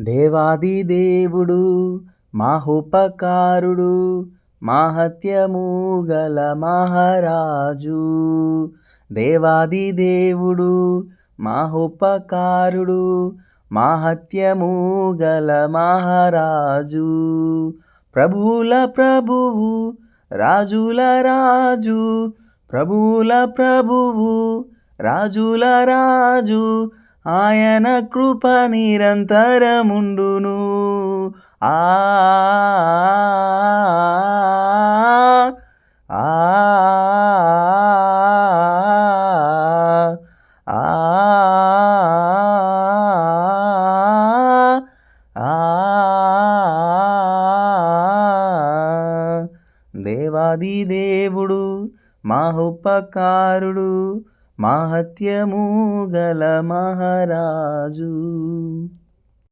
దేవాది దేవుడు మహోపకారుడు మహత్యము గల మహారాజు. దేవాది దేవుడు మహోపకారుడు మహత్యము గల మహారాజు. ప్రభువుల ప్రభువు రాజుల రాజు, ప్రభువుల ప్రభువు రాజుల రాజు, ఆయన కృప నిరంతరముండును. ఆ ఆ దేవాది దేవుడు మహోపకారుడు మహత్యము గల మహారాజు.